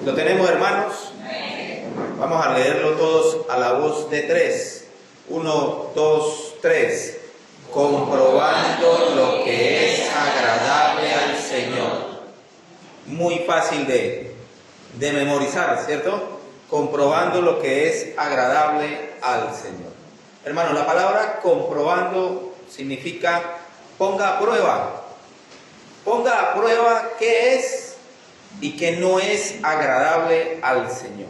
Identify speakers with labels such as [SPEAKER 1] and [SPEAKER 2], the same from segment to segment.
[SPEAKER 1] ¿Lo tenemos, hermanos? Vamos a leerlo todos a la voz de tres. 1, 2, 3. Comprobando lo que es agradable al Señor. Muy fácil de memorizar, ¿cierto? Comprobando lo que es agradable al Señor. Hermanos, la palabra comprobando significa ponga a prueba. Ponga a prueba qué es y qué no es agradable al Señor.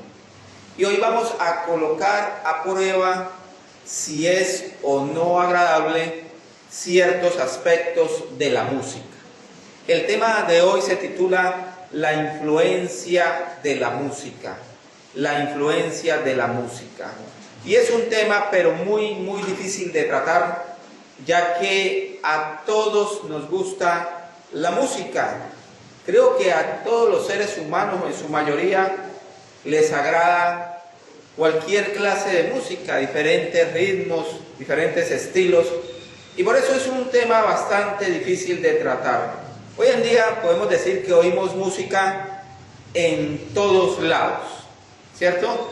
[SPEAKER 1] Y hoy vamos a colocar a prueba si es o no agradable ciertos aspectos de la música. El tema de hoy se titula La influencia de la música. La influencia de la música. Y es un tema pero muy difícil de tratar, ya que a todos nos gusta la música. Creo que a todos los seres humanos, en su mayoría, les agrada cualquier clase de música, diferentes ritmos, diferentes estilos, y por eso es un tema bastante difícil de tratar. Hoy en día podemos decir que oímos música en todos lados, ¿cierto?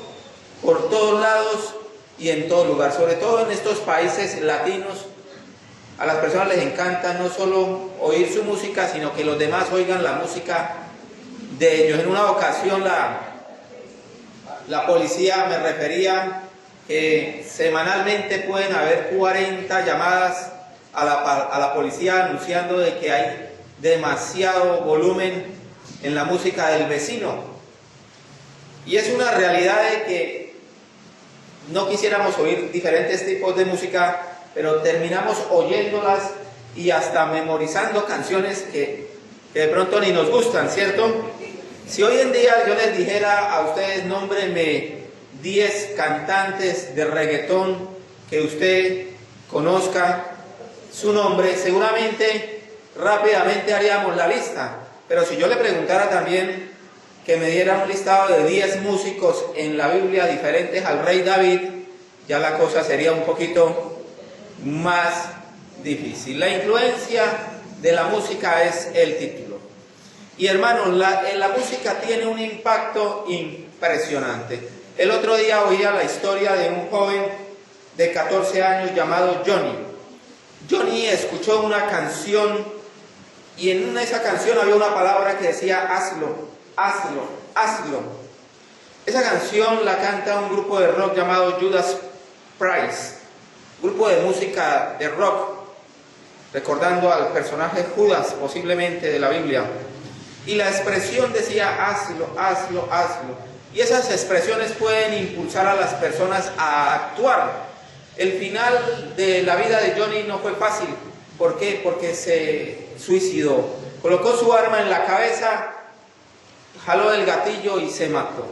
[SPEAKER 1] Por todos lados y en todo lugar, sobre todo en estos países latinos. A las personas les encanta no solo oír su música, sino que los demás oigan la música de ellos. En una ocasión la policía me refería que semanalmente pueden haber 40 llamadas a la policía anunciando de que hay demasiado volumen en la música del vecino. Y es una realidad de que no quisiéramos oír diferentes tipos de música, pero terminamos oyéndolas y hasta memorizando canciones que de pronto ni nos gustan, ¿cierto? Si hoy en día yo les dijera a ustedes, nómbrenme 10 cantantes de reggaetón que usted conozca su nombre, seguramente rápidamente haríamos la lista. Pero si yo le preguntara también que me diera un listado de 10 músicos en la Biblia diferentes al rey David, ya la cosa sería un poquito más difícil. La influencia de la música es el título. Y hermanos, la música tiene un impacto impresionante. El otro día oía la historia de un joven de 14 años llamado Johnny. Johnny escuchó una canción y en esa canción había una palabra que decía hazlo, hazlo, hazlo. Esa canción la canta un grupo de rock llamado Judas Priest, grupo de música de rock, recordando al personaje Judas posiblemente de la Biblia. Y la expresión decía hazlo, hazlo, hazlo. Y esas expresiones pueden impulsar a las personas a actuar. El final de la vida de Johnny no fue fácil. ¿Por qué? Porque se suicidó. Colocó su arma en la cabeza, jaló del gatillo y se mató.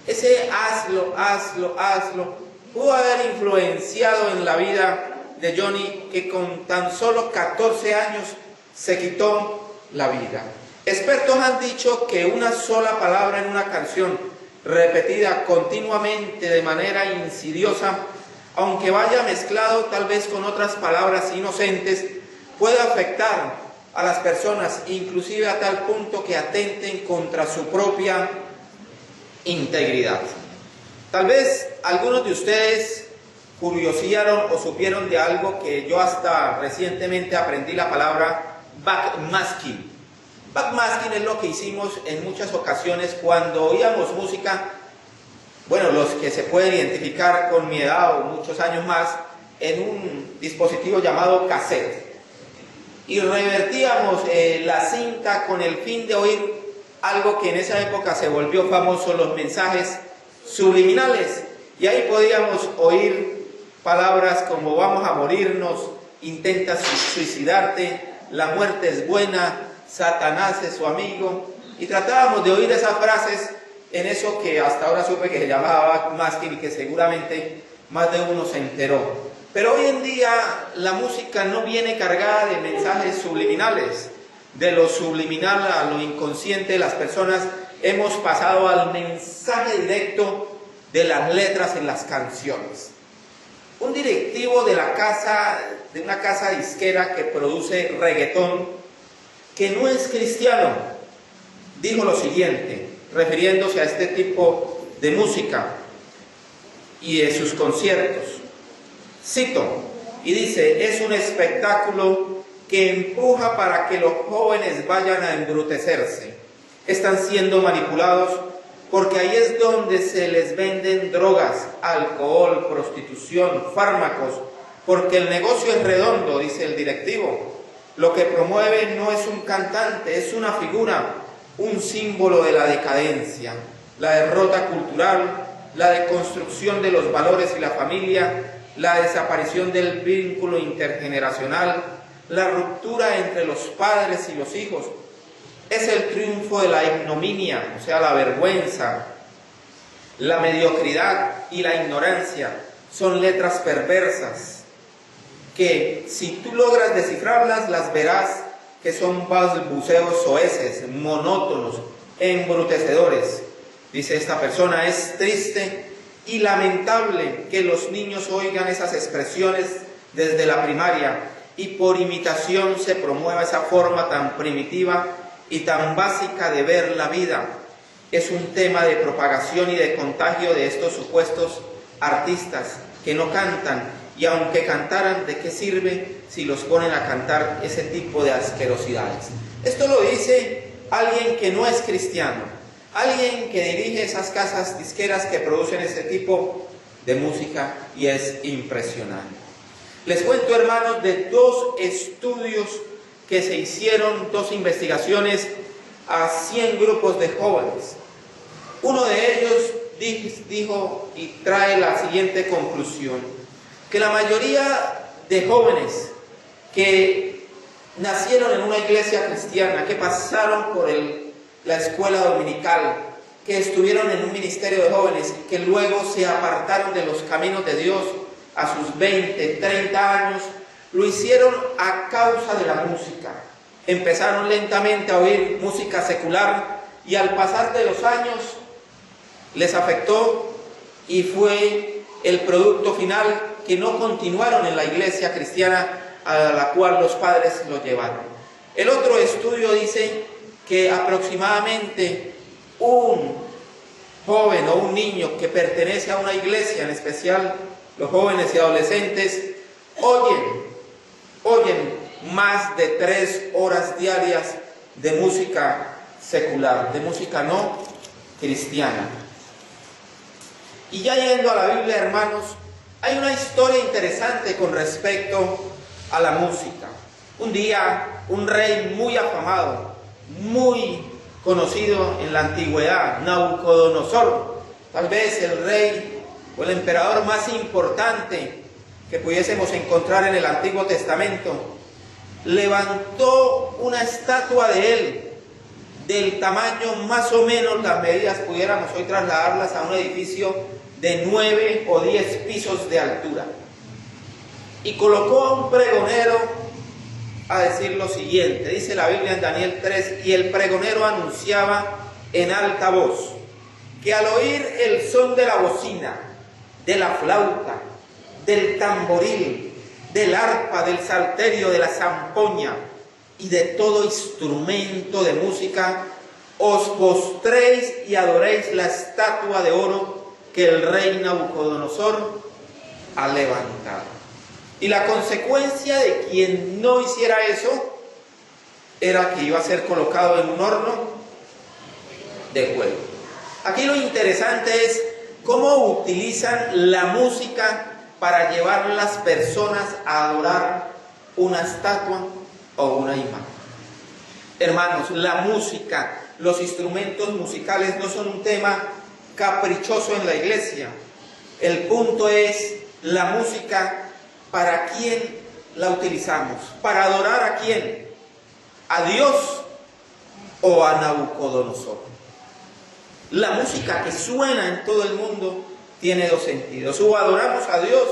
[SPEAKER 1] Ese hazlo, hazlo, hazlo pudo haber influenciado en la vida de Johnny, que con tan solo 14 años se quitó la vida. Expertos han dicho que una sola palabra en una canción, repetida continuamente de manera insidiosa, aunque vaya mezclado tal vez con otras palabras inocentes, puede afectar a las personas, inclusive a tal punto que atenten contra su propia integridad. Tal vez algunos de ustedes curiosearon o supieron de algo que yo hasta recientemente aprendí la palabra backmasking. Backmasking es lo que hicimos en muchas ocasiones cuando oíamos música, bueno, los que se pueden identificar con mi edad o muchos años más, en un dispositivo llamado cassette. Y revertíamos la cinta con el fin de oír algo que en esa época se volvió famoso, los mensajes subliminales. Y ahí podíamos oír palabras como vamos a morirnos, intenta suicidarte, la muerte es buena, Satanás es su amigo. Y tratábamos de oír esas frases en eso que hasta ahora supe que se llamaba backmasking y que seguramente más de uno se enteró. Pero hoy en día la música no viene cargada de mensajes subliminales. De lo subliminal a lo inconsciente, las personas hemos pasado al mensaje directo de las letras en las canciones. Un directivo de una casa disquera que produce reggaetón, que no es cristiano, dijo lo siguiente: refiriéndose a este tipo de música y de sus conciertos. Cito, y dice, es un espectáculo que empuja para que los jóvenes vayan a embrutecerse. Están siendo manipulados porque ahí es donde se les venden drogas, alcohol, prostitución, fármacos, porque el negocio es redondo, dice el directivo. Lo que promueve no es un cantante, es una figura, un símbolo de la decadencia, la derrota cultural, la deconstrucción de los valores y la familia, la desaparición del vínculo intergeneracional, la ruptura entre los padres y los hijos. Es el triunfo de la ignominia, o sea, la vergüenza, la mediocridad y la ignorancia. Son letras perversas que, si tú logras descifrarlas, las verás que son balbuceos soeces, monótonos, embrutecedores. Dice esta persona, es triste y lamentable que los niños oigan esas expresiones desde la primaria y por imitación se promueva esa forma tan primitiva y tan básica de ver la vida. Es un tema de propagación y de contagio de estos supuestos artistas que no cantan, y aunque cantaran, ¿de qué sirve si los ponen a cantar ese tipo de asquerosidades? Esto lo dice alguien que no es cristiano, alguien que dirige esas casas disqueras que producen ese tipo de música, y es impresionante. Les cuento, hermanos, de dos estudios que se hicieron, dos investigaciones a 100 grupos de jóvenes. Uno de ellos dijo y trae la siguiente conclusión, que la mayoría de jóvenes que nacieron en una iglesia cristiana, que pasaron por la escuela dominical, que estuvieron en un ministerio de jóvenes, que luego se apartaron de los caminos de Dios a sus 20, 30 años, lo hicieron a causa de la música. Empezaron lentamente a oír música secular y al pasar de los años les afectó y fue el producto final que no continuaron en la iglesia cristiana a la cual los padres los llevaron. El otro estudio dice que aproximadamente un joven o un niño que pertenece a una iglesia, en especial los jóvenes y adolescentes, oyen más de 3 horas diarias de música secular, de música no cristiana. Y ya yendo a la Biblia, hermanos, hay una historia interesante con respecto a la música. Un día, un rey muy afamado, muy conocido en la antigüedad, Nabucodonosor, tal vez el rey o el emperador más importante que pudiésemos encontrar en el Antiguo Testamento, levantó una estatua de él, del tamaño más o menos, las medidas pudiéramos hoy trasladarlas a un edificio de 9 o 10 pisos de altura, y colocó a un pregonero a decir lo siguiente. Dice la Biblia en Daniel 3, y el pregonero anunciaba en alta voz que al oír el son de la bocina, de la flauta, del tamboril, del arpa, del salterio, de la zampoña y de todo instrumento de música, os postréis y adoréis la estatua de oro que el rey Nabucodonosor ha levantado. Y la consecuencia de quien no hiciera eso era que iba a ser colocado en un horno de fuego. Aquí lo interesante es cómo utilizan la música para llevar a las personas a adorar una estatua o una imagen. Hermanos, la música, los instrumentos musicales no son un tema caprichoso en la iglesia. El punto es la música, ¿para quién la utilizamos? ¿Para adorar a quién? ¿A Dios o a Nabucodonosor? La música que suena en todo el mundo tiene dos sentidos: o adoramos a Dios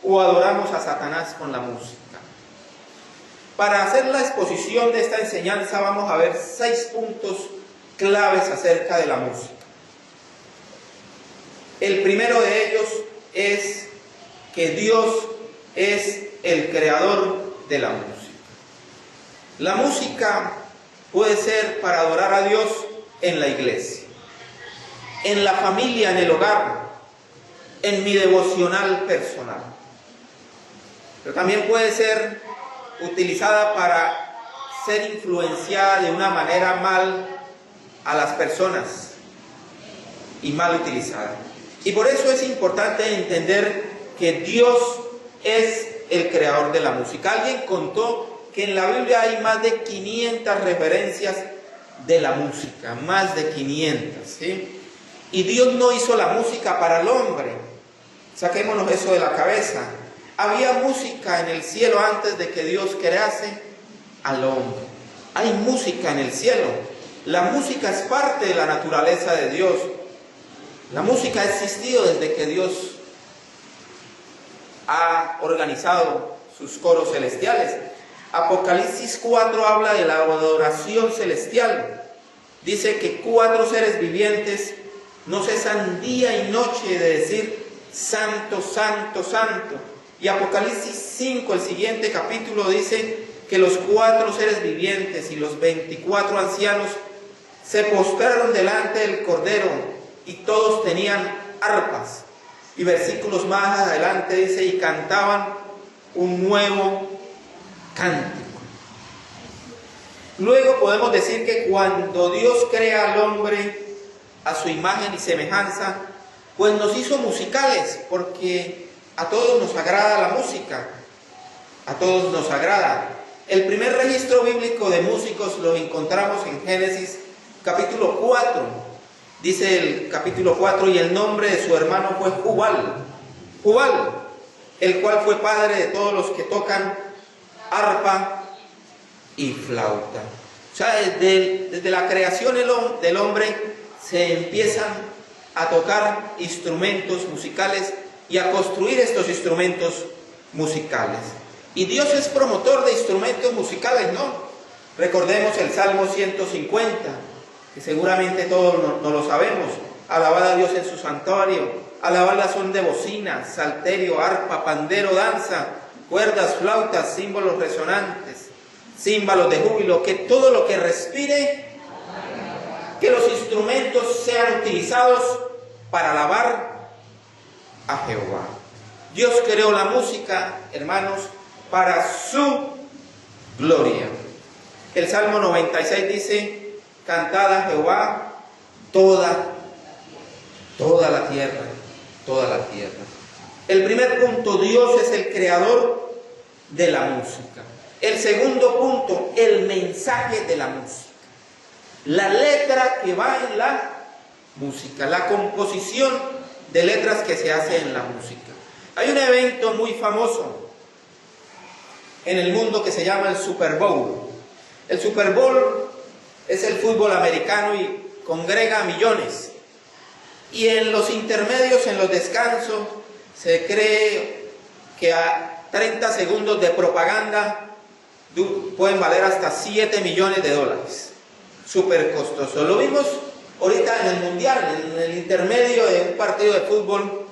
[SPEAKER 1] o adoramos a Satanás con la música. Para hacer la exposición de esta enseñanza vamos a ver 6 puntos claves acerca de la música. El primero de ellos es que Dios es el creador de la música. La música puede ser para adorar a Dios en la iglesia. en la familia, en el hogar, en mi devocional personal. Pero también puede ser utilizada para ser influenciada de una manera mal a las personas y mal utilizada. Y por eso es importante entender que Dios es el creador de la música. Alguien contó que en la Biblia hay más de 500 referencias de la música, más de 500, ¿sí? Y Dios no hizo la música para el hombre. Saquémonos eso de la cabeza. Había música en el cielo antes de que Dios crease al hombre. Hay música en el cielo. La música es parte de la naturaleza de Dios. La música ha existido desde que Dios ha organizado sus coros celestiales. Apocalipsis 4 habla de la adoración celestial. Dice que 4 seres vivientes no cesan día y noche de decir santo, santo, santo. Y Apocalipsis 5, el siguiente capítulo, dice que los 4 seres vivientes y los 24 ancianos se postraron delante del Cordero y todos tenían arpas. Y versículos más adelante dice, y cantaban un nuevo cántico. Luego podemos decir que cuando Dios crea al hombre a su imagen y semejanza, pues nos hizo musicales, porque a todos nos agrada la música, a todos nos agrada. El primer registro bíblico de músicos lo encontramos en Génesis capítulo 4. Dice el capítulo 4, y el nombre de su hermano fue Jubal, el cual fue padre de todos los que tocan arpa y flauta. O sea, desde la creación del hombre se empiezan a tocar instrumentos musicales y a construir estos instrumentos musicales. Y Dios es promotor de instrumentos musicales, ¿no? Recordemos el Salmo 150, que seguramente todos no lo sabemos. Alabad a Dios en su santuario, alabad la son de bocina, salterio, arpa, pandero, danza, cuerdas, flautas, símbolos resonantes, címbalos de júbilo, que todo lo que respire, que los instrumentos sean utilizados para alabar a Jehová. Dios creó la música, hermanos, para su gloria. El Salmo 96 dice, cantad a Jehová toda la tierra, toda la tierra. El primer punto, Dios es el creador de la música. El segundo punto, el mensaje de la música. La letra que va en la música, la composición de letras que se hace en la música. Hay un evento muy famoso en el mundo que se llama el Super Bowl. El Super Bowl es el fútbol americano y congrega a millones. Y en los intermedios, en los descansos, se cree que a 30 segundos de propaganda pueden valer hasta $7 millones. Súper costoso. Lo vimos ahorita en el mundial, en el intermedio de un partido de fútbol,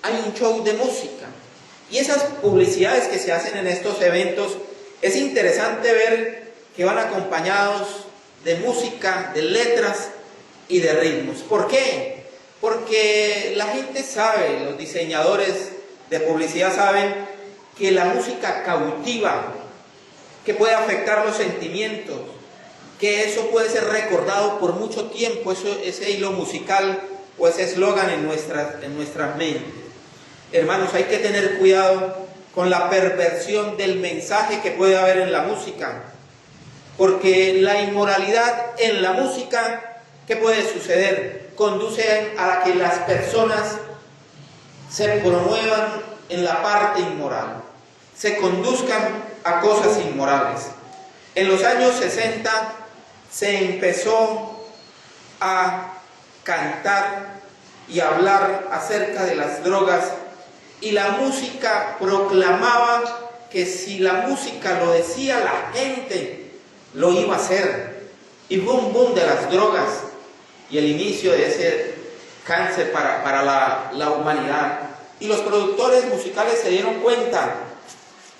[SPEAKER 1] hay un show de música. Y esas publicidades que se hacen en estos eventos, es interesante ver que van acompañados de música, de letras y de ritmos. ¿Por qué? Porque la gente sabe, los diseñadores de publicidad saben que la música cautiva, que puede afectar los sentimientos, que eso puede ser recordado por mucho tiempo, ese hilo musical o ese eslogan en nuestras mentes. Hermanos, hay que tener cuidado con la perversión del mensaje que puede haber en la música, porque la inmoralidad en la música, ¿qué puede suceder? Conduce a que las personas se promuevan en la parte inmoral, se conduzcan a cosas inmorales. En los años 60 se empezó a cantar y hablar acerca de las drogas, y la música proclamaba que si la música lo decía, la gente lo iba a hacer. Y fue un boom de las drogas y el inicio de ese cáncer para la humanidad. Y los productores musicales se dieron cuenta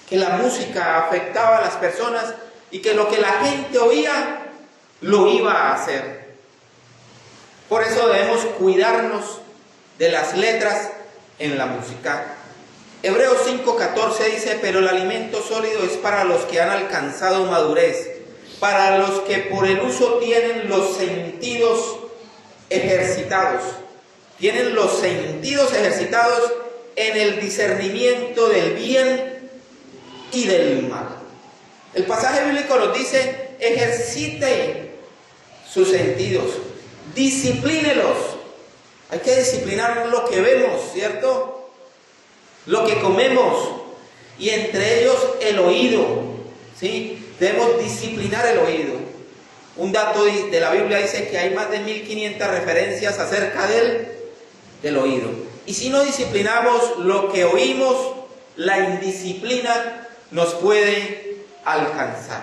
[SPEAKER 1] que la música afectaba a las personas y que lo que la gente oía lo iba a hacer. Por eso debemos cuidarnos de las letras en la música. Hebreos 5:14 dice: pero el alimento sólido es para los que han alcanzado madurez, para los que por el uso tienen los sentidos ejercitados. Tienen los sentidos ejercitados en el discernimiento del bien y del mal. El pasaje bíblico nos dice: ejercite sus sentidos, disciplínelos. Hay que disciplinar lo que vemos, ¿cierto? Lo que comemos, y entre ellos el oído, ¿sí? Debemos disciplinar el oído. Un dato de la Biblia dice que hay más de 1500 referencias acerca del oído. Y si no disciplinamos lo que oímos, la indisciplina nos puede alcanzar.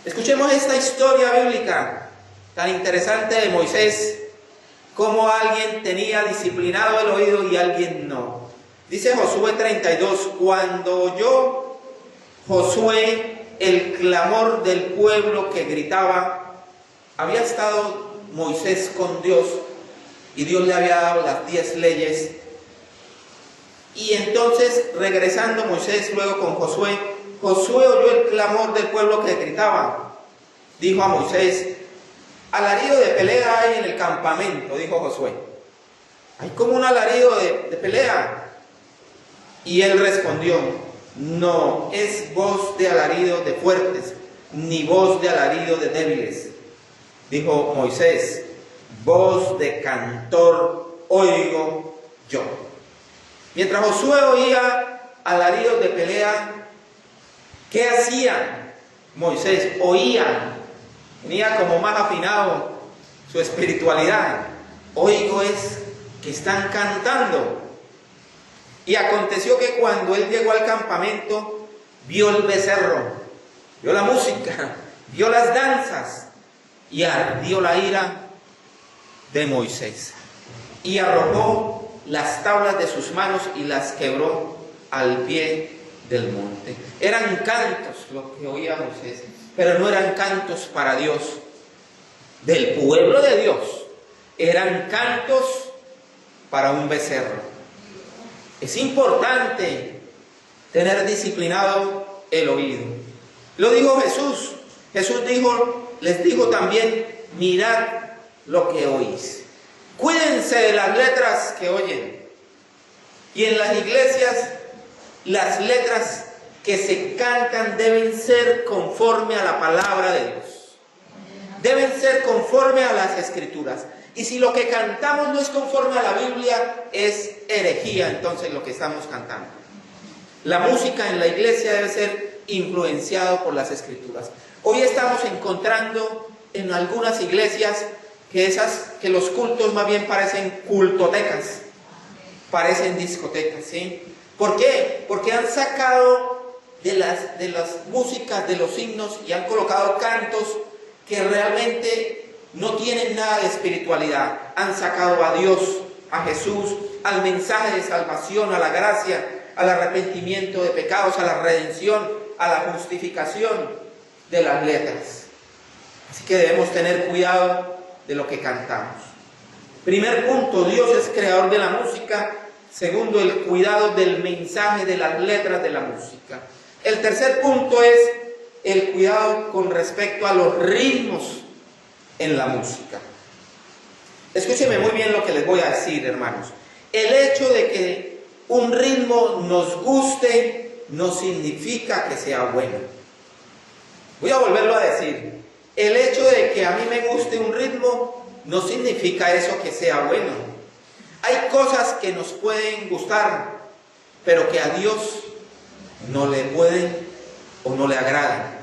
[SPEAKER 1] Escuchemos esta historia bíblica tan interesante de Moisés, cómo alguien tenía disciplinado el oído y alguien no. Dice Josué 32: cuando oyó Josué el clamor del pueblo que gritaba, había estado Moisés con Dios y Dios le había dado las 10 leyes. Y entonces, regresando Moisés luego con Josué, Josué oyó el clamor del pueblo que gritaba. Dijo a Moisés: alarido de pelea hay en el campamento, dijo Josué. Hay como un alarido de pelea. Y él respondió: no es voz de alarido de fuertes, ni voz de alarido de débiles. Dijo Moisés: voz de cantor oigo yo. Mientras Josué oía alaridos de pelea, ¿qué hacía Moisés? Oía, tenía como más afinado su espiritualidad. Oigo es que están cantando. Y aconteció que cuando él llegó al campamento, vio el becerro, vio la música, vio las danzas, y ardió la ira de Moisés. Y arrojó las tablas de sus manos y las quebró al pie del monte. Eran cantos lo que oía Moisés, pero no eran cantos para Dios, del pueblo de Dios. Eran cantos para un becerro. Es importante tener disciplinado el oído. Lo dijo Jesús. Jesús les dijo también: mirad lo que oís. Cuídense de las letras que oyen. Y en las iglesias, las letras que se cantan deben ser conforme a la palabra de Dios. Deben ser conforme a las Escrituras. Y si lo que cantamos no es conforme a la Biblia, es herejía entonces lo que estamos cantando. La música en la iglesia debe ser influenciada por las Escrituras. Hoy estamos encontrando en algunas iglesias que los cultos más bien parecen cultotecas, parecen discotecas, ¿sí? ¿Por qué? Porque han sacado de las músicas, de los himnos, y han colocado cantos que realmente no tienen nada de espiritualidad. Han sacado a Dios, a Jesús, al mensaje de salvación, a la gracia, al arrepentimiento de pecados, a la redención, a la justificación de las letras. Así que debemos tener cuidado de lo que cantamos. Primer punto: Dios es creador de la música. Segundo, el cuidado del mensaje de las letras de la música. El tercer punto es el cuidado con respecto a los ritmos en la música. Escúcheme muy bien lo que les voy a decir, hermanos. El hecho de que un ritmo nos guste no significa que sea bueno. Voy a volverlo a decir. El hecho de que a mí me guste un ritmo no significa eso que sea bueno. Hay cosas que nos pueden gustar, pero que a Dios no le pueden o no le agradan,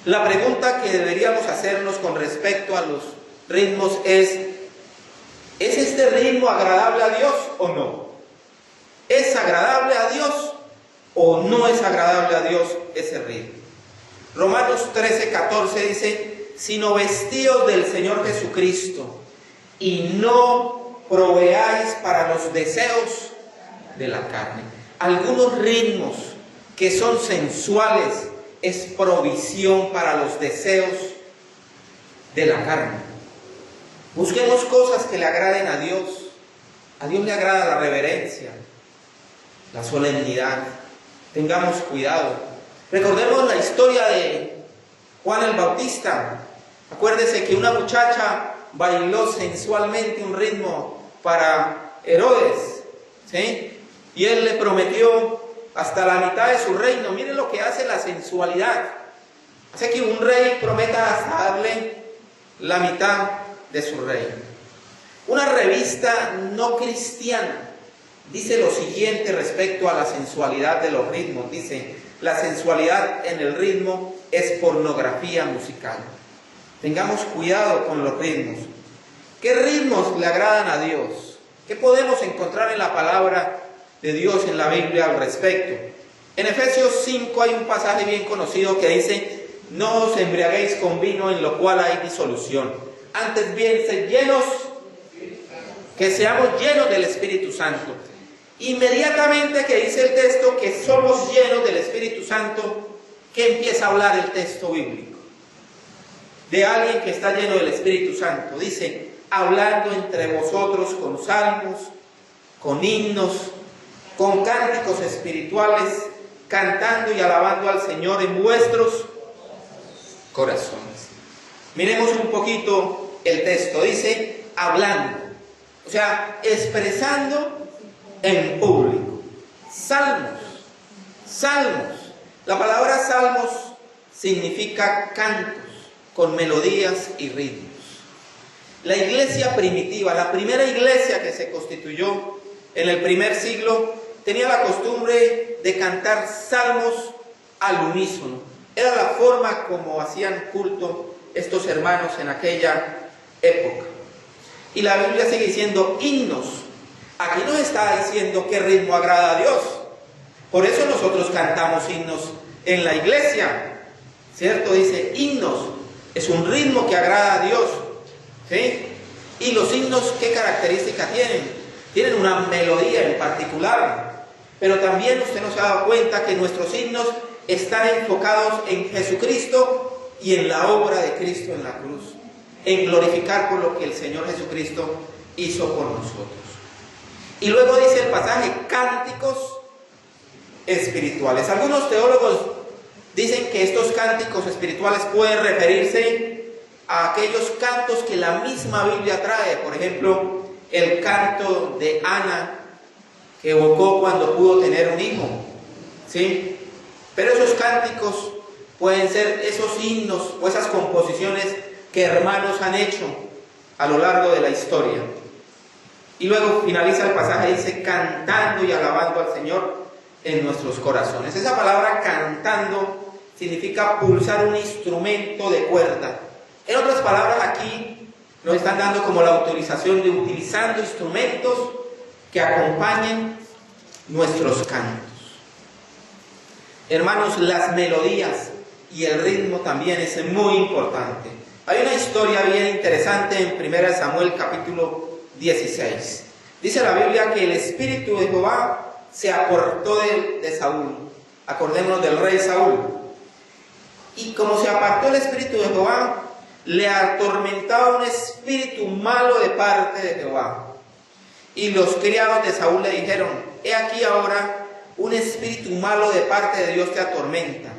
[SPEAKER 1] La pregunta que deberíamos hacernos con respecto a los ritmos es este ritmo agradable a Dios o no? ¿Es agradable a Dios o no es agradable a Dios ese ritmo? Romanos 13:14 dice: sino vestíos del Señor Jesucristo y no proveáis para los deseos de la carne. Algunos ritmos que son sensuales es provisión para los deseos de la carne. Busquemos cosas que le agraden a Dios. A Dios le agrada la reverencia, la solemnidad. Tengamos cuidado. Recordemos la historia de Juan el Bautista. Acuérdese que una muchacha bailó sensualmente un ritmo para Herodes, ¿sí? Y él le prometió hasta la mitad de su reino. Miren lo que hace la sensualidad. Hace que un rey prometa hasta darle la mitad de su reino. Una revista no cristiana dice lo siguiente respecto a la sensualidad de los ritmos. Dice: la sensualidad en el ritmo es pornografía musical. Tengamos cuidado con los ritmos. ¿Qué ritmos le agradan a Dios? ¿Qué podemos encontrar en la palabra de Dios, en la Biblia, al respecto? En Efesios 5 hay un pasaje bien conocido que dice: no os embriaguéis con vino en lo cual hay disolución, antes bien sed llenos, que seamos llenos del Espíritu Santo. Inmediatamente que dice el texto que somos llenos del Espíritu Santo, ¿qué empieza a hablar el texto bíblico? De alguien que está lleno del Espíritu Santo. Dice: hablando entre vosotros con salmos, con himnos, con cánticos espirituales, cantando y alabando al Señor en vuestros corazones. Miremos un poquito el texto. Dice: hablando, o sea, expresando en público. Salmos, salmos. La palabra salmos significa cantos con melodías y ritmos. La iglesia primitiva, la primera iglesia que se constituyó en el primer siglo, tenía la costumbre de cantar salmos al unísono. Era la forma como hacían culto estos hermanos en aquella época. Y la Biblia sigue diciendo himnos. Aquí nos está diciendo qué ritmo agrada a Dios. Por eso nosotros cantamos himnos en la iglesia, ¿cierto? Dice himnos. Es un ritmo que agrada a Dios, ¿sí? Y los himnos, ¿qué característica tienen? Tienen una melodía en particular. Pero también usted nos ha dado cuenta que nuestros himnos están enfocados en Jesucristo y en la obra de Cristo en la cruz, en glorificar por lo que el Señor Jesucristo hizo por nosotros. Y luego dice el pasaje: cánticos espirituales. Algunos teólogos dicen que estos cánticos espirituales pueden referirse a aquellos cantos que la misma Biblia trae. Por ejemplo, el canto de Ana, que evocó cuando pudo tener un hijo, ¿sí? Pero esos cánticos pueden ser esos himnos o esas composiciones que hermanos han hecho a lo largo de la historia. Y luego finaliza el pasaje, dice: cantando y alabando al Señor en nuestros corazones. Esa palabra cantando significa pulsar un instrumento de cuerda. En otras palabras, aquí nos están dando como la autorización de utilizando instrumentos que acompañen nuestros cantos. Hermanos, las melodías y el ritmo también es muy importante. Hay una historia bien interesante en 1 Samuel capítulo 16. Dice la Biblia que el espíritu de Jehová se apartó de Saúl. Acordémonos del rey Saúl. Y como se apartó el espíritu de Jehová, le atormentaba un espíritu malo de parte de Jehová. Y los criados de Saúl le dijeron: he aquí ahora un espíritu malo de parte de Dios te atormenta.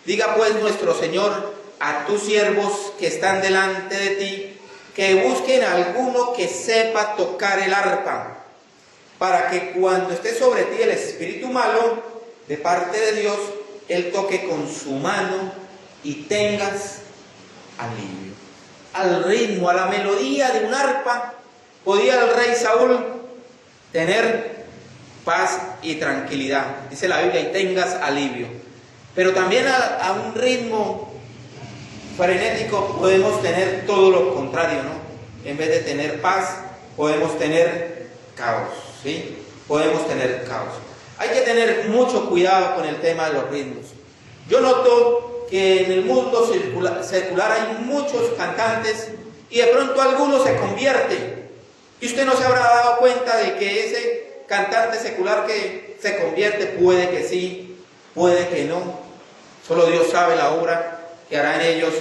[SPEAKER 1] Diga pues nuestro Señor a tus siervos que están delante de ti, que busquen a alguno que sepa tocar el arpa, para que cuando esté sobre ti el espíritu malo de parte de Dios, él toque con su mano y tengas alivio. Al ritmo, a la melodía de un arpa, podía el rey Saúl tener paz y tranquilidad. Dice la Biblia: y tengas alivio. Pero también a un ritmo frenético podemos tener todo lo contrario, ¿no? En vez de tener paz, podemos tener caos, ¿sí? Podemos tener caos. Hay que tener mucho cuidado con el tema de los ritmos. Yo noto que en el mundo secular hay muchos cantantes y de pronto algunos se convierten. Y usted no se habrá dado cuenta de que ese cantante secular que se convierte, puede que sí, puede que no. Solo Dios sabe la obra que hará en ellos.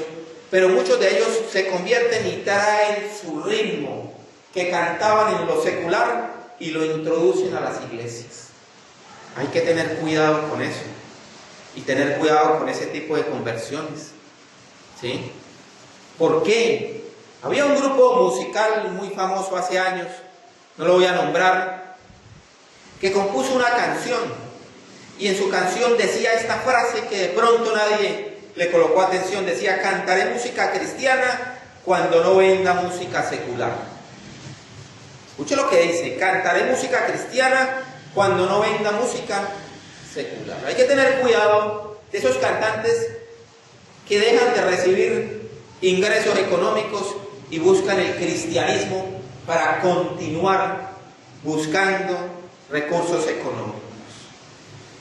[SPEAKER 1] pero muchos de ellos se convierten y traen su ritmo que cantaban en lo secular y lo introducen a las iglesias. Hay que tener cuidado con eso y tener cuidado con ese tipo de conversiones, ¿sí? ¿Por qué? Había un grupo musical muy famoso hace años, no lo voy a nombrar, que compuso una canción y en su canción decía esta frase que de pronto nadie le colocó atención, decía: cantaré música cristiana cuando no venda música secular. Escuche lo que dice: cantaré música cristiana cuando no venda música secular. Hay que tener cuidado de esos cantantes que dejan de recibir ingresos económicos y buscan el cristianismo para continuar buscando recursos económicos.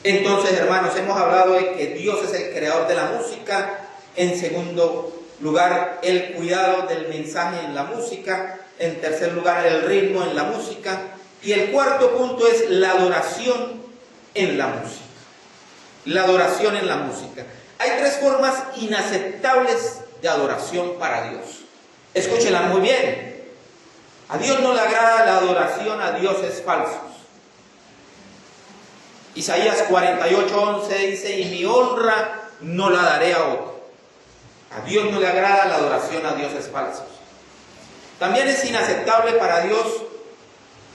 [SPEAKER 1] Entonces, hermanos, hemos hablado de que Dios es el creador de la música. En segundo lugar, el cuidado del mensaje en la música. En tercer lugar, el ritmo en la música. Y el cuarto punto es la adoración en la música. La adoración en la música. Hay tres formas inaceptables de adoración para Dios. Escúchenla muy bien. A Dios no le agrada la adoración a dioses falsos. Isaías 48:11 dice: y mi honra no la daré a otro. A Dios no le agrada la adoración a dioses falsos. También es inaceptable para Dios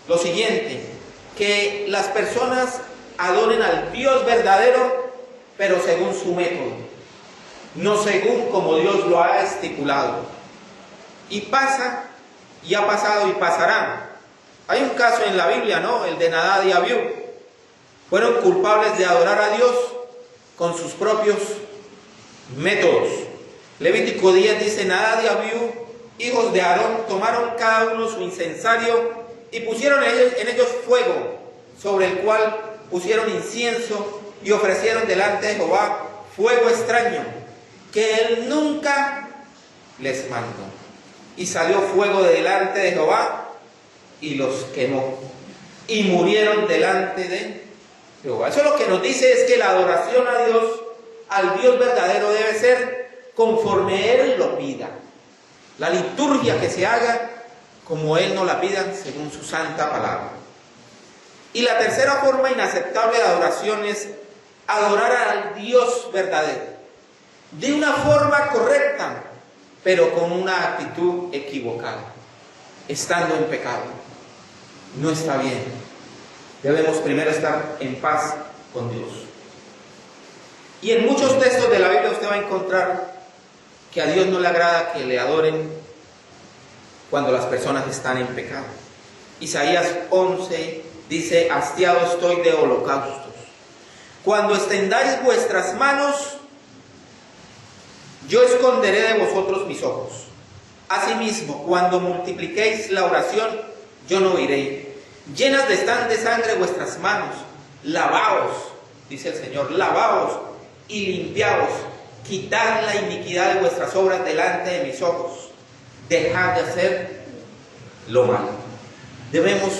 [SPEAKER 1] lo siguiente: que las personas adoren al Dios verdadero, pero según su método, no según como Dios lo ha estipulado. Y pasa, y ha pasado y pasará. Hay un caso en la Biblia, ¿no? El de Nadab y Abiú. Fueron culpables de adorar a Dios con sus propios métodos. Levítico 10 dice: Nadab y Abiú, hijos de Aarón, tomaron cada uno su incensario y pusieron en ellos fuego, sobre el cual pusieron incienso y ofrecieron delante de Jehová fuego extraño, que él nunca les mandó. Y salió fuego de delante de Jehová y los quemó, y murieron delante de Jehová. Eso lo que nos dice es que la adoración a Dios, al Dios verdadero, debe ser conforme Él lo pida. La liturgia que se haga como Él nos la pida, según su santa palabra. Y la tercera forma inaceptable de adoración es adorar al Dios verdadero de una forma correcta, pero con una actitud equivocada, estando en pecado. No está bien. Debemos primero estar en paz con Dios. Y en muchos textos de la Biblia usted va a encontrar que a Dios no le agrada que le adoren cuando las personas están en pecado. Isaías 11 dice: hastiado estoy de holocaustos. Cuando extendáis vuestras manos, yo esconderé de vosotros mis ojos. Asimismo, cuando multipliquéis la oración, yo no oiré. Llenas están de sangre vuestras manos. Lavaos, dice el Señor, lavaos y limpiaos. Quitad la iniquidad de vuestras obras delante de mis ojos. Dejad de hacer lo malo. Debemos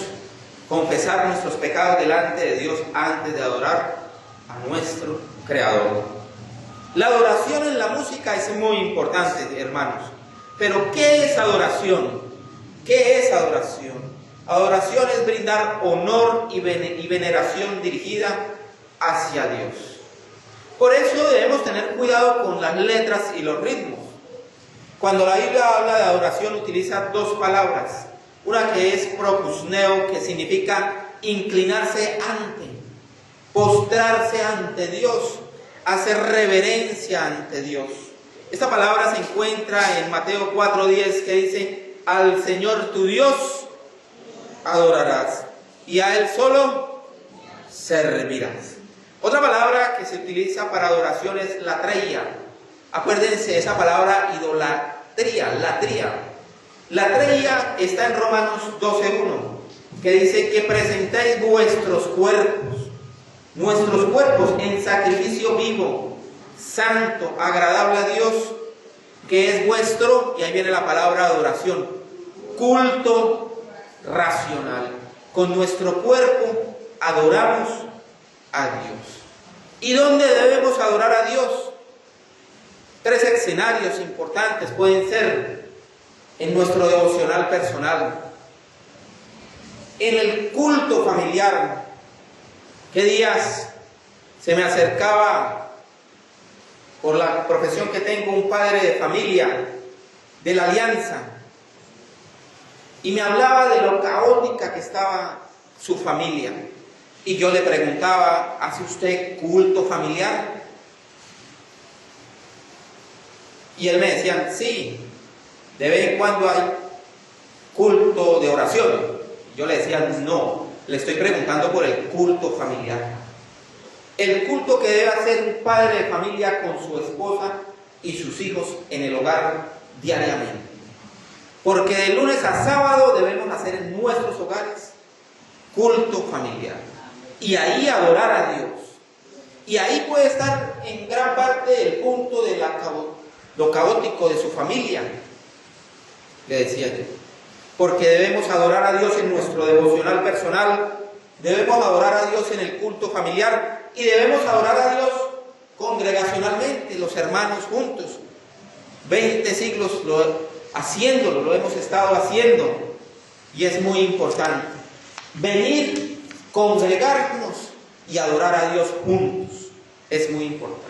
[SPEAKER 1] confesar nuestros pecados delante de Dios antes de adorar a nuestro Creador. La adoración en la música es muy importante, hermanos. Pero ¿qué es adoración? ¿Qué es adoración? Adoración es brindar honor y veneración dirigida hacia Dios. Por eso debemos tener cuidado con las letras y los ritmos. Cuando la Biblia habla de adoración utiliza dos palabras. Una que es propusneo, que significa inclinarse ante, postrarse ante Dios, hacer reverencia ante Dios. Esta palabra se encuentra en Mateo 4:10, que dice: al Señor tu Dios adorarás y a Él solo servirás. Otra palabra que se utiliza para adoración es latría. Acuérdense de esa palabra idolatría, latría. Latría está en Romanos 12:1, que dice que presentéis vuestros cuerpos, nuestros cuerpos en sacrificio vivo, santo, agradable a Dios, que es vuestro, y ahí viene la palabra adoración, culto racional. Con nuestro cuerpo adoramos a Dios. ¿Y dónde debemos adorar a Dios? Tres escenarios importantes pueden ser en nuestro devocional personal, en el culto familiar. ¿Qué días se me acercaba, por la profesión que tengo, un padre de familia de la Alianza y me hablaba de lo caótica que estaba su familia? Y yo le preguntaba, ¿hace usted culto familiar? Y él me decía, sí, de vez en cuando hay culto de oración. Yo le decía, no, le estoy preguntando por el culto familiar. El culto que debe hacer un padre de familia con su esposa y sus hijos en el hogar diariamente. Porque de lunes a sábado debemos hacer en nuestros hogares culto familiar. Y ahí adorar a Dios. Y ahí puede estar en gran parte el punto de lo caótico de su familia, le decía yo. Porque debemos adorar a Dios en nuestro devocional personal, debemos adorar a Dios en el culto familiar y debemos adorar a Dios congregacionalmente, los hermanos juntos. 20 siglos haciéndolo, lo hemos estado haciendo y es muy importante. Venir, congregarnos y adorar a Dios juntos es muy importante.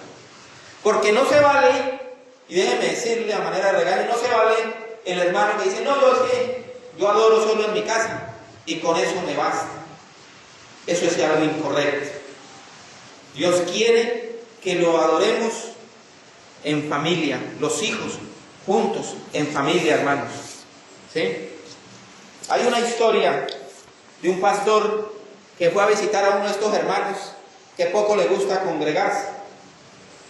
[SPEAKER 1] Porque no se vale, y déjeme decirle a manera de regalo, no se vale el hermano que dice, no, yo adoro solo en mi casa y con eso me basta. Eso es algo incorrecto. Dios quiere que lo adoremos en familia, los hijos juntos, en familia, hermanos. ¿Sí? Hay una historia de un pastor que fue a visitar a uno de estos hermanos que poco le gusta congregarse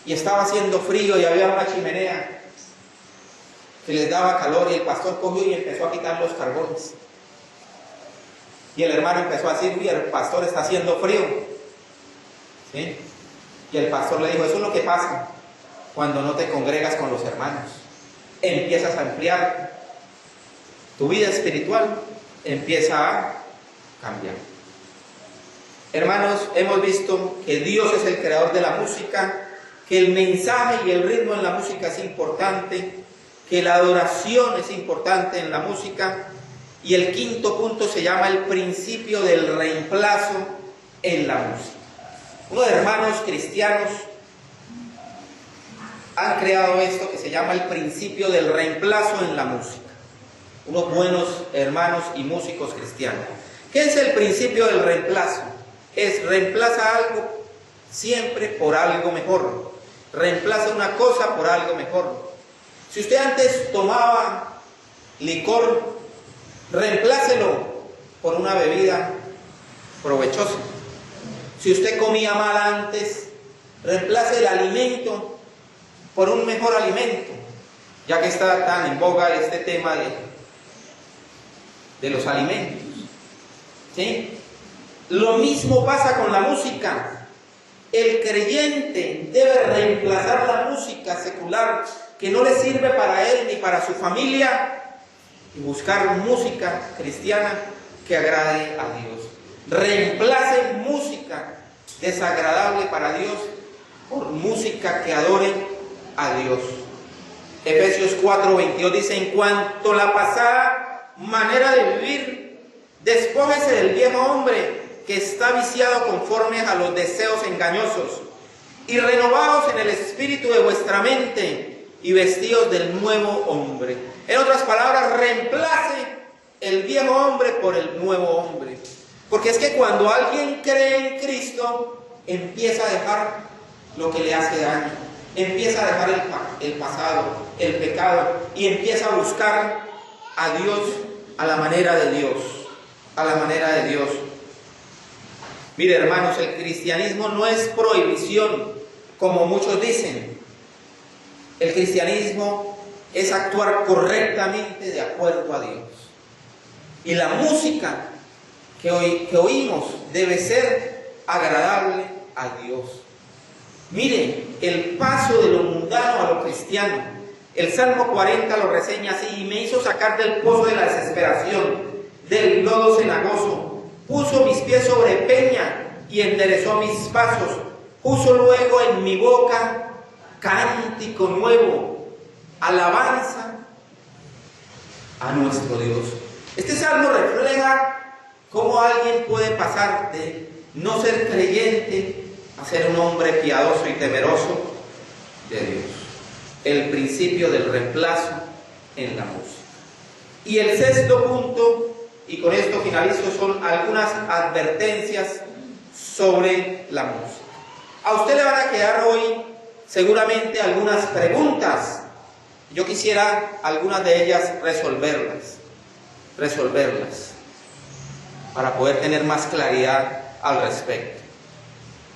[SPEAKER 1] y estaba haciendo frío y había una chimenea que les daba calor y el pastor cogió y empezó a quitar los carbones y el hermano empezó a decir, uy, el pastor está haciendo frío. ¿Sí? Y el pastor le dijo, eso es lo que pasa cuando no te congregas con los hermanos. Empiezas a ampliar tu vida espiritual, empieza a cambiar. Hermanos, hemos visto que Dios es el creador de la música, que el mensaje y el ritmo en la música es importante, que la adoración es importante en la música, y el quinto punto se llama el principio del reemplazo en la música. Unos hermanos cristianos han creado esto que se llama el principio del reemplazo en la música. Unos buenos hermanos y músicos cristianos. ¿Qué es el principio del reemplazo? Es reemplaza algo siempre por algo mejor. Reemplaza una cosa por algo mejor. Si usted antes tomaba licor, reemplácelo por una bebida provechosa. Si usted comía mal antes, reemplace el alimento por un mejor alimento, ya que está tan en boga este tema de los alimentos. ¿Sí? Lo mismo pasa con la música. El creyente debe reemplazar la música secular que no le sirve para él ni para su familia y buscar música cristiana que agrade a Dios. Reemplace música desagradable para Dios por música que adore a Dios. Efesios 4:22 dice, en cuanto a la pasada manera de vivir, despójese del viejo hombre que está viciado conforme a los deseos engañosos, y renovaos en el espíritu de vuestra mente, y vestidos del nuevo hombre. En otras palabras, reemplace el viejo hombre por el nuevo hombre. Porque es que cuando alguien cree en Cristo, empieza a dejar lo que le hace daño, empieza a dejar el pasado, el pecado, y empieza a buscar a Dios a la manera de Dios, a la manera de Dios. Mire, hermanos, el cristianismo no es prohibición, como muchos dicen. El cristianismo es actuar correctamente de acuerdo a Dios. Y la música que oímos debe ser agradable a Dios. Miren, el paso de lo mundano a lo cristiano. El Salmo 40 lo reseña así: y me hizo sacar del pozo de la desesperación, del lodo cenagoso. Puso mis pies sobre peña y enderezó mis pasos. Puso luego en mi boca cántico nuevo, alabanza a nuestro Dios. Este salmo refleja cómo alguien puede pasar de no ser creyente a ser un hombre piadoso y temeroso de Dios. El principio del reemplazo en la música. Y el sexto punto, y con esto finalizo, son algunas advertencias sobre la música. A usted le van a quedar hoy seguramente algunas preguntas. Yo quisiera algunas de ellas resolverlas, para poder tener más claridad al respecto.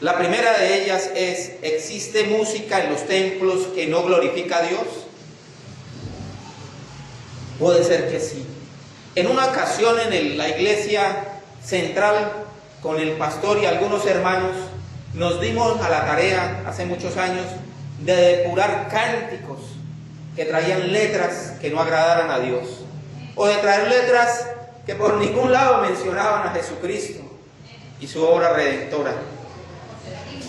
[SPEAKER 1] La primera de ellas es: ¿existe música en los templos que no glorifica a Dios? Puede ser que sí. En una ocasión en la iglesia central, con el pastor y algunos hermanos, nos dimos a la tarea, hace muchos años, de depurar cánticos que traían letras que no agradaran a Dios, o de traer letras que por ningún lado mencionaban a Jesucristo y su obra redentora.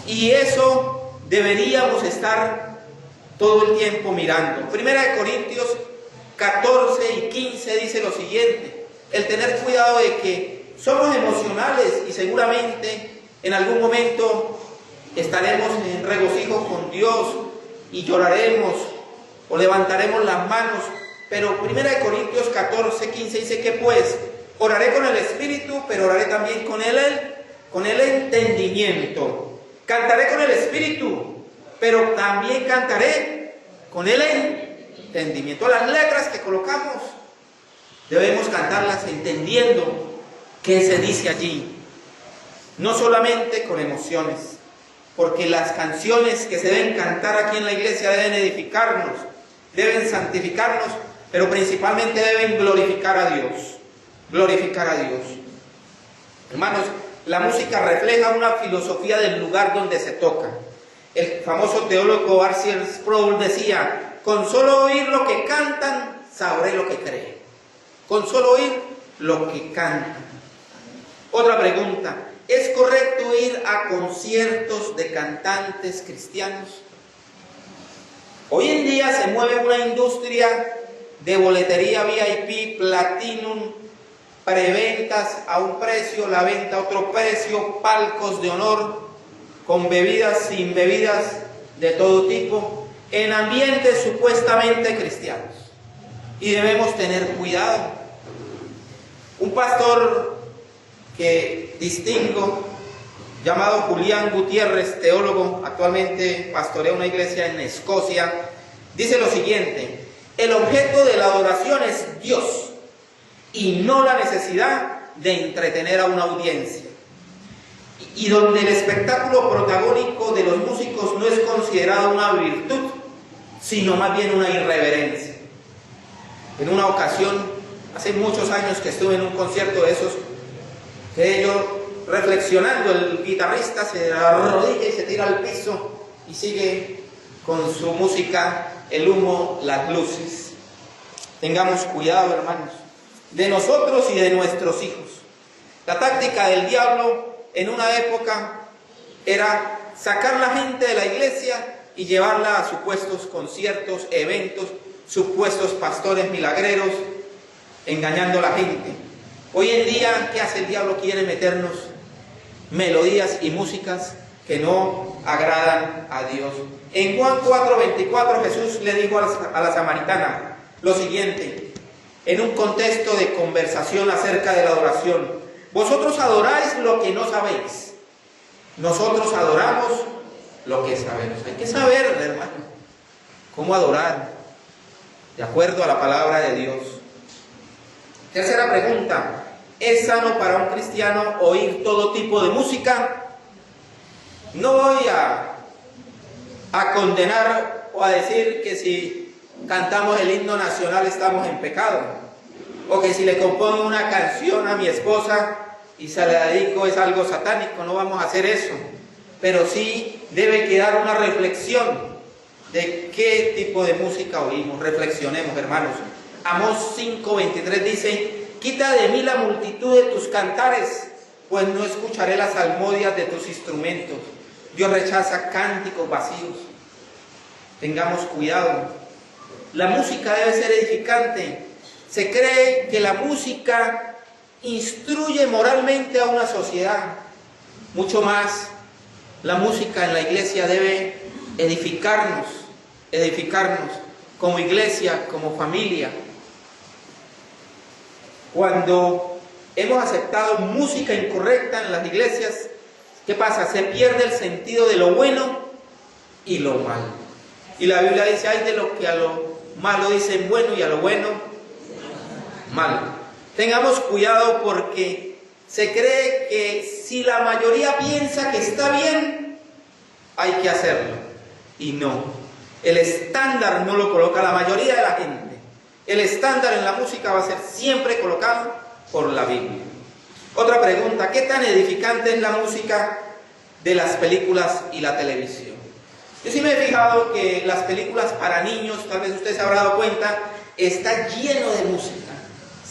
[SPEAKER 1] Y eso deberíamos estar todo el tiempo mirando. Primera de Corintios 14 y 15 dice lo siguiente: el tener cuidado de que somos emocionales y seguramente en algún momento estaremos en regocijo con Dios y lloraremos o levantaremos las manos, pero Primera de Corintios 14, 15 dice que pues oraré con el espíritu, pero oraré también con el entendimiento. Cantaré con el espíritu, pero también cantaré con el entendimiento. Las letras que colocamos debemos cantarlas entendiendo qué se dice allí, no solamente con emociones, porque las canciones que se deben cantar aquí en la iglesia deben edificarnos, deben santificarnos, pero principalmente deben glorificar a Dios. Glorificar a Dios. Hermanos, la música refleja una filosofía del lugar donde se toca. El famoso teólogo R.C. Sproul decía: con solo oír lo que cantan, sabré lo que creen. Con solo oír lo que cantan. Otra pregunta: ¿es correcto ir a conciertos de cantantes cristianos? Hoy en día se mueve una industria de boletería VIP, Platinum, preventas a un precio, la venta a otro precio, palcos de honor, con bebidas, sin bebidas, de todo tipo, en ambientes supuestamente cristianos. Y debemos tener cuidado. Un pastor que distingo, llamado Julián Gutiérrez, teólogo, actualmente pastorea una iglesia en Escocia, dice lo siguiente: el objeto de la adoración es Dios y no la necesidad de entretener a una audiencia, y donde el espectáculo protagónico de los músicos no es considerado una virtud, sino más bien una irreverencia. En una ocasión, hace muchos años que estuve en un concierto de esos, que yo reflexionando, el guitarrista se arrodilla y se tira al piso y sigue con su música, el humo, las luces. Tengamos cuidado, hermanos, de nosotros y de nuestros hijos. La táctica del diablo en una época era sacar la gente de la iglesia y llevarla a supuestos conciertos, eventos, supuestos pastores milagreros, engañando a la gente. Hoy en día, ¿qué hace el diablo? Quiere meternos melodías y músicas que no agradan a Dios. En Juan 4:24 Jesús le dijo a la samaritana lo siguiente, en un contexto de conversación acerca de la adoración: vosotros adoráis lo que no sabéis, nosotros adoramos lo que sabemos. Hay que saber, hermano, cómo adorar de acuerdo a la palabra de Dios. Tercera pregunta: ¿es sano para un cristiano oír todo tipo de música? No voy a condenar o a decir que si cantamos el himno nacional estamos en pecado, o que si le compongo una canción a mi esposa y se la dedico es algo satánico. No vamos a hacer eso, pero sí debe quedar una reflexión de qué tipo de música oímos. Reflexionemos, hermanos. Amós 5:23 dice: quita de mí la multitud de tus cantares, pues no escucharé las salmodias de tus instrumentos. Dios rechaza cánticos vacíos.
[SPEAKER 2] Tengamos cuidado. La música debe ser edificante. Se cree que la música instruye moralmente a una sociedad. Mucho más, la música en la iglesia debe edificarnos como iglesia, como familia. Cuando hemos aceptado música incorrecta en las iglesias, ¿qué pasa? Se pierde el sentido de lo bueno y lo malo. Y la Biblia dice, hay de lo que a lo malo dicen bueno y a lo bueno malo. Tengamos cuidado porque se cree que si la mayoría piensa que está bien, hay que hacerlo. Y no. El estándar no lo coloca la mayoría de la gente. El estándar en la música va a ser siempre colocado por la Biblia. Otra pregunta, ¿qué tan edificante es la música de las películas y la televisión? Yo sí me he fijado que las películas para niños, tal vez usted se habrá dado cuenta, está lleno de música.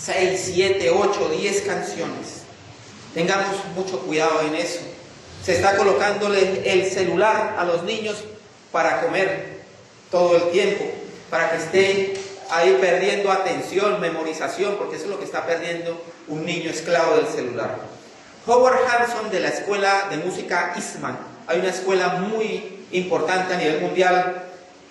[SPEAKER 2] 6, 7, 8, 10 canciones. Tengamos mucho cuidado en eso. Se está colocándole el celular a los niños para comer todo el tiempo, para que esté ahí perdiendo atención, memorización, porque eso es lo que está perdiendo un niño esclavo del celular. Howard Hanson, de la escuela de música Eastman, hay una escuela muy importante a nivel mundial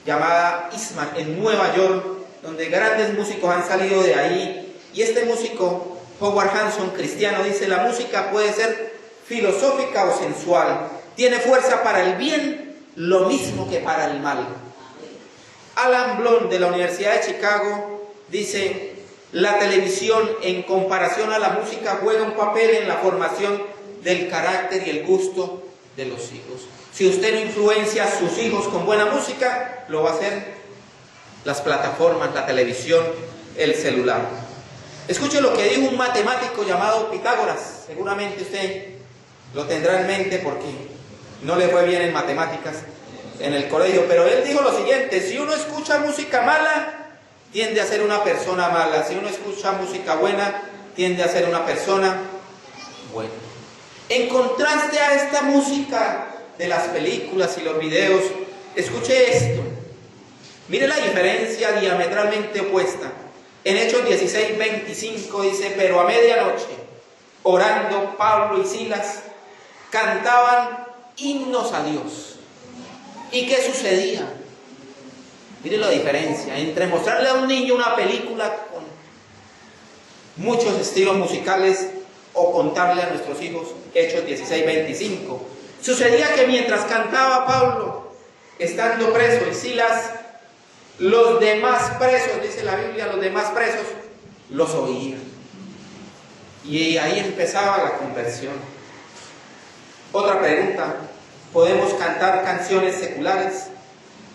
[SPEAKER 2] llamada Eastman en Nueva York, donde grandes músicos han salido de ahí. Y este músico, Howard Hanson, cristiano, dice: la música puede ser filosófica o sensual, tiene fuerza para el bien lo mismo que para el mal. Alan Blum, de la Universidad de Chicago, dice: la televisión, en comparación a la música, juega un papel en la formación del carácter y el gusto de los hijos. Si usted no influencia a sus hijos con buena música, lo va a hacer las plataformas, la televisión, el celular. Escuche lo que dijo un matemático llamado Pitágoras. Seguramente usted lo tendrá en mente porque no le fue bien en matemáticas en el colegio, pero él dijo lo siguiente: si uno escucha música mala, tiende a ser una persona mala. Si uno escucha música buena, tiende a ser una persona buena. En contraste a esta música de las películas y los videos, escuche esto. Mire la diferencia diametralmente opuesta. En Hechos 16:25 dice: pero a medianoche, orando, Pablo y Silas cantaban himnos a Dios. ¿Y qué sucedía? Mire la diferencia entre mostrarle a un niño una película con muchos estilos musicales o contarle a nuestros hijos Hechos 16:25. Sucedía que mientras cantaba Pablo, estando preso, y Silas, los demás presos, dice la Biblia, los demás presos los oían. Y ahí empezaba la conversión. Otra pregunta: ¿podemos cantar canciones seculares?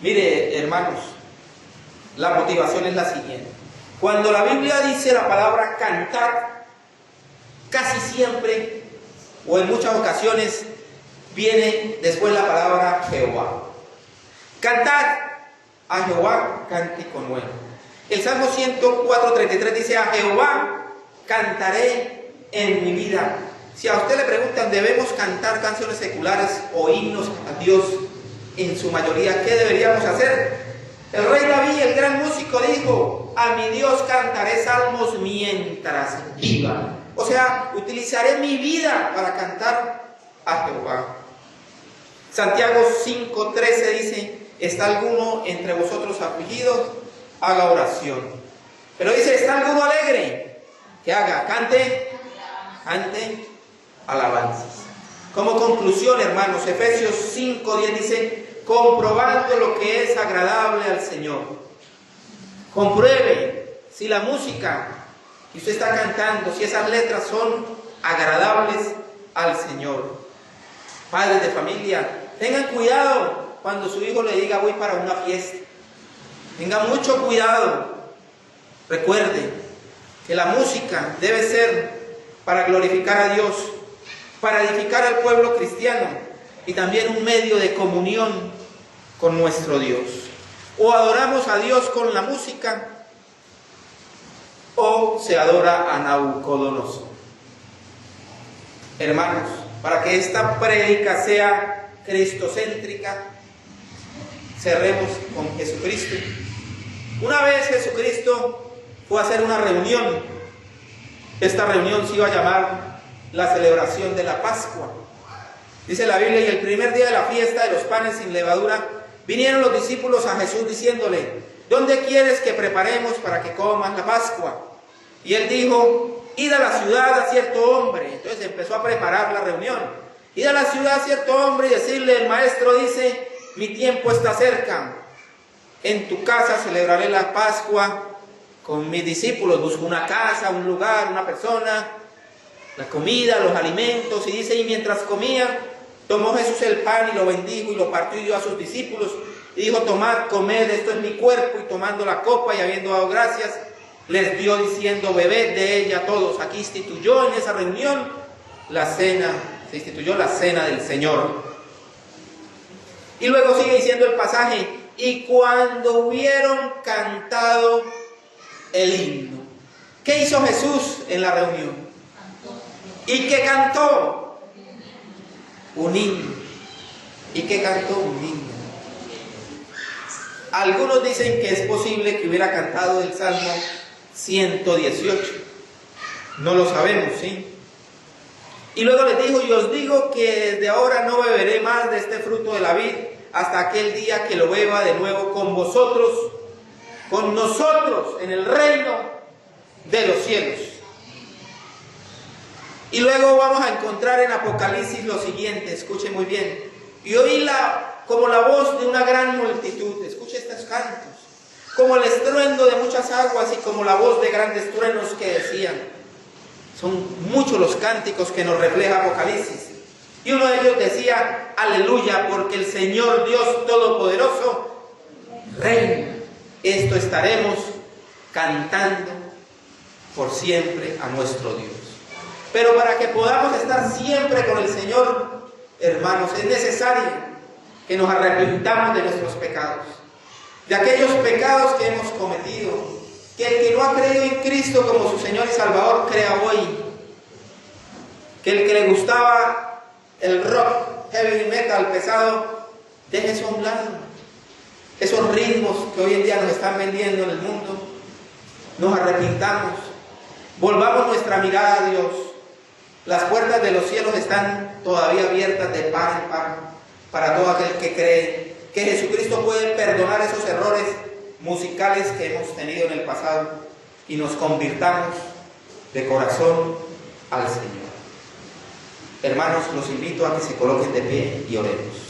[SPEAKER 2] Mire, hermanos, la motivación es la siguiente. Cuando la Biblia dice la palabra cantar, casi siempre o en muchas ocasiones viene después la palabra Jehová. Cantar a Jehová, cántico nuevo. El Salmo 104:33 dice: a Jehová cantaré en mi vida. Si a usted le preguntan, ¿debemos cantar canciones seculares o himnos a Dios? En su mayoría, ¿qué deberíamos hacer? El rey David, el gran músico, dijo: a mi Dios cantaré salmos mientras viva. O sea, utilizaré mi vida para cantar a Jehová. Santiago 5:13 dice: ¿está alguno entre vosotros afligido? Haga oración. Pero dice: ¿está alguno alegre? Que haga, cante alabanzas. Como conclusión, hermanos, Efesios 5:10 dice: comprobando lo que es agradable al Señor. Compruebe si la música que usted está cantando, si esas letras son agradables al Señor. Padres de familia, tengan cuidado cuando su hijo le diga: voy para una fiesta. Tengan mucho cuidado. Recuerde que la música debe ser para glorificar a Dios, para edificar al pueblo cristiano y también un medio de comunión con nuestro Dios. O adoramos a Dios con la música, o se adora a Nabucodonosor. Hermanos, para que esta prédica sea cristocéntrica, cerremos con Jesucristo. Una vez Jesucristo fue a hacer una reunión. Esta reunión se iba a llamar la celebración de la Pascua. Dice la Biblia, y el primer día de la fiesta de los panes sin levadura, vinieron los discípulos a Jesús diciéndole: ¿dónde quieres que preparemos para que comas la Pascua? Y él dijo: id a la ciudad a cierto hombre. Entonces empezó a preparar la reunión. Id a la ciudad a cierto hombre y decirle: el maestro dice, mi tiempo está cerca. En tu casa celebraré la Pascua con mis discípulos. Busco una casa, un lugar, una persona, la comida, los alimentos. Y dice, y mientras comía, tomó Jesús el pan y lo bendijo y lo partió y dio a sus discípulos. Y dijo: tomad, comed, esto es mi cuerpo. Y tomando la copa y habiendo dado gracias, les dio diciendo: bebed de ella todos. Aquí instituyó en esa reunión la cena, se instituyó la cena del Señor. Y luego sigue diciendo el pasaje: y cuando hubieron cantado el himno. ¿Qué hizo Jesús en la reunión? ¿Y qué cantó? Un himno. ¿Y qué cantó? Un himno. Algunos dicen que es posible que hubiera cantado el Salmo 118. No lo sabemos, ¿sí? Y luego les dijo: y os digo que desde ahora no beberé más de este fruto de la vid hasta aquel día que lo beba de nuevo con vosotros, con nosotros en el reino de los cielos. Y luego vamos a encontrar en Apocalipsis lo siguiente, escuchen muy bien. Y oí como la voz de una gran multitud, escuche estos cantos, como el estruendo de muchas aguas y como la voz de grandes truenos que decían. Son muchos los cánticos que nos refleja Apocalipsis. Y uno de ellos decía: aleluya, porque el Señor Dios Todopoderoso reina. Esto estaremos cantando por siempre a nuestro Dios. Pero para que podamos estar siempre con el Señor, hermanos, es necesario que nos arrepintamos de nuestros pecados, de aquellos pecados que hemos cometido. Que el que no ha creído en Cristo como su Señor y Salvador crea hoy. Que el que le gustaba el rock, heavy metal pesado, deje eso a un lado. Esos ritmos que hoy en día nos están vendiendo en el mundo. Nos arrepintamos, volvamos nuestra mirada a Dios. Las puertas de los cielos están todavía abiertas de par en par para todo aquel que cree que Jesucristo puede perdonar esos errores musicales que hemos tenido en el pasado y nos convirtamos de corazón al Señor. Hermanos, los invito a que se coloquen de pie y oremos.